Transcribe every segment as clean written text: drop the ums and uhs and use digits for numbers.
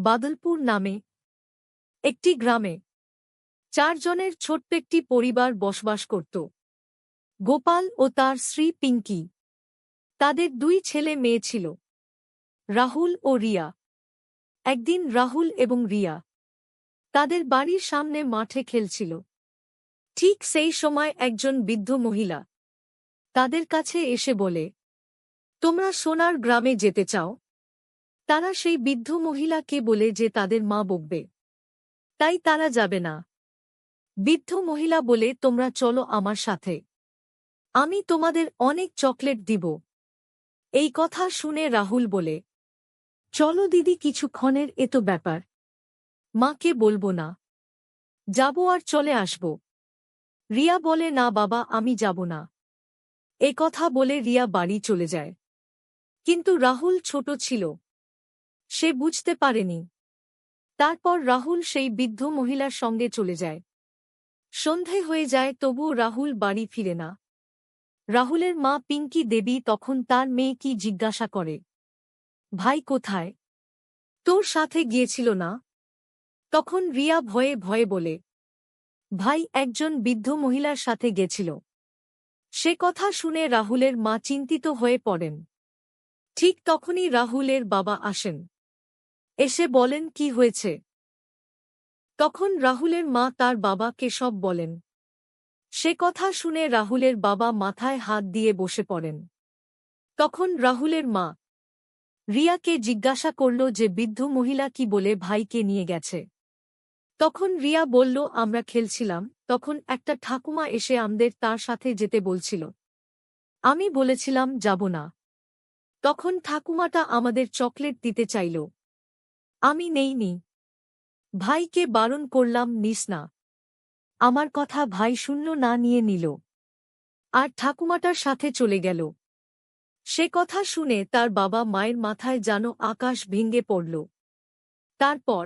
বাদলপুর নামে একটি গ্রামে ৪ জনের ছোট্ট একটি পরিবার বসবাস করত। গোপাল ও তার স্ত্রী পিঙ্কি। তাদের ২ ছেলে মেয়ে ছিল, রাহুল ও রিয়া। একদিন রাহুল এবং রিয়া তাদের বাড়ির সামনে মাঠে খেলছিল। ঠিক সেই সময় একজন বৃদ্ধ মহিলা তাদের কাছে এসে বলে, তোমরা সোনার গ্রামে যেতে চাও? তারা সেই বৃদ্ধ মহিলাকে বলে যে তাদের মা বকবে, তাই তারা যাবে না। বৃদ্ধ মহিলা বলে, তোমরা চলো আমার সাথে, আমি তোমাদের অনেক চকলেট দিব। এই কথা শুনে রাহুল বলে, চলো দিদি, কিছুক্ষণের এতো ব্যাপার, মাকে বলবো না, যাব আর চলে আসব। রিয়া বলে, না বাবা, আমি যাব না। এ কথা বলে রিয়া বাড়ি চলে যায়। কিন্তু রাহুল ছোট ছিল, সে বুঝতে পারেনি। তারপর রাহুল সেই বৃদ্ধ মহিলার সঙ্গে চলে যায়। সন্ধে হয়ে যায়, তবুও রাহুল বাড়ি ফিরে না। রাহুলের মা পিঙ্কি দেবী তখন তার মেয়েকে জিজ্ঞাসা করে, ভাই কোথায়? তোর সাথে গিয়েছিল না? তখন রিয়া ভয়ে ভয়ে বলে, ভাই একজন বৃদ্ধ মহিলার সাথে গেছিল। সে কথা শুনে রাহুলের মা চিন্তিত হয়ে পড়েন। ঠিক তখনই রাহুলের বাবা আসেন। এসে বলেন, কি হয়েছে? তখন রাহুলের মা তার বাবাকে সব বলেন। সে কথা শুনে রাহুলের বাবা মাথায় হাত দিয়ে বসে পড়েন। তখন রাহুলের মা রিয়াকে জিজ্ঞাসা করল যে বৃদ্ধ মহিলা কি বলে ভাইকে নিয়ে গেছে। তখন রিয়া বলল, আমরা খেলছিলাম, তখন একটা ঠাকুমা এসে আমাদের তার সাথে যেতে বলছিল। আমি বলেছিলাম যাব না। তখন ঠাকুমাটা আমাদের চকলেট দিতে চাইল, আমি নেইনি। ভাইকে বারণ করলাম, নিস না। আমার কথা ভাই শুনল না, নিয়ে নিল আর ঠাকুমাটার সাথে চলে গেল। সে কথা শুনে তার বাবা মায়ের মাথায় যেন আকাশ ভেঙে পড়ল। তারপর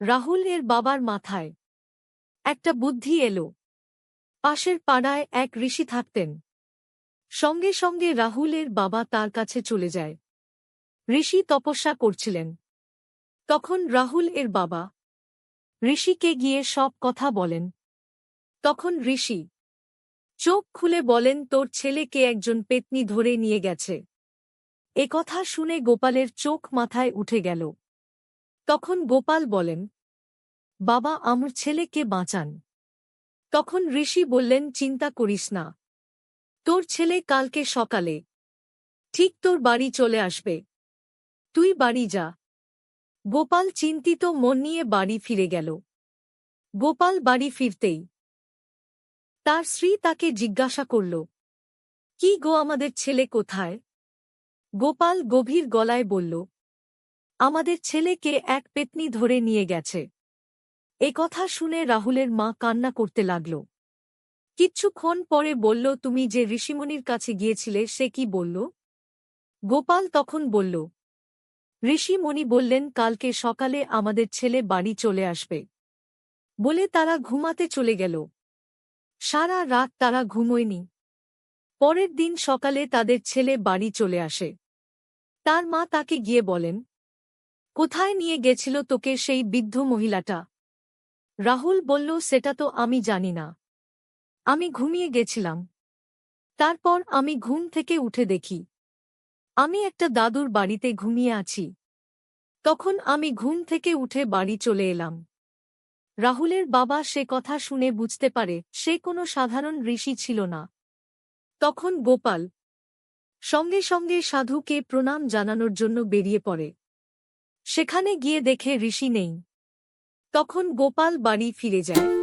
রাহুলের বাবার মাথায় একটা বুদ্ধি এলো। পাশের পাড়ায় এক ঋষি থাকতেন। সঙ্গে সঙ্গে রাহুলের বাবা তার কাছে চলে যায়। ঋষি তপস্যা করছিলেন। তখন রাহুল এর বাবা ঋষিকে গিয়ে সব কথা বলেন। তখন ঋষি চোখ খুলে বলেন, তোর ছেলেকে একজন পেত্নী ধরে নিয়ে গেছে। এ কথা শুনে গোপালের চোখ মাথায় উঠে গেল। তখন গোপাল বলেন, বাবা, আমার ছেলেকে বাঁচান। তখন ঋষি বললেন, চিন্তা করিস না, তোর ছেলে কালকে সকালে ঠিক তোর বাড়ি চলে আসবে, তুই বাড়ি যা। গোপাল চিন্তিত মন নিয়ে বাড়ি ফিরে গেল। গোপাল বাড়ি ফিরতেই তার স্ত্রী তাকে জিজ্ঞাসা করল, কি গো, আমাদের ছেলে কোথায়? গোপাল গভীর গলায় বলল, আমাদের ছেলেকে এক পেত্নী ধরে নিয়ে গেছে। এ কথা শুনে রাহুলের মা কান্না করতে লাগল। কিচ্ছুক্ষণ পরে বলল, তুমি যে ঋষিমুনির কাছে গিয়েছিলে সে কি বলল? গোপাল তখন বলল, ঋষিমুনি বললেন কালকে সকালে আমাদের ছেলে বাড়ি চলে আসবে বলে তারা ঘুমাতে চলে গেল। সারা রাত তারা ঘুমোয়নি। পরের দিন সকালে তাদের ছেলে বাড়ি চলে আসে। তার মা তাকে গিয়ে বলেন, কোথায় নিয়ে গেছিল তোকে সেই বৃদ্ধ মহিলাটা? রাহুল বলল, সেটা তো আমি জানি না, আমি ঘুমিয়ে গেছিলাম। তারপর আমি ঘুম থেকে উঠে দেখি আমি একটা দাদুর বাড়িতে ঘুমিয়ে আছি। তখন আমি ঘুম থেকে উঠে বাড়ি চলে এলাম। রাহুলের বাবা সে কথা শুনে বুঝতে পারে সে কোনো সাধারণ ঋষি ছিল না। তখন গোপাল সঙ্গে সঙ্গে সাধুকে প্রণাম জানানোর জন্য বেরিয়ে পড়ে। সেখানে গিয়ে দেখে ঋষি নেই। তখন গোপাল বাড়ি ফিরে যায়।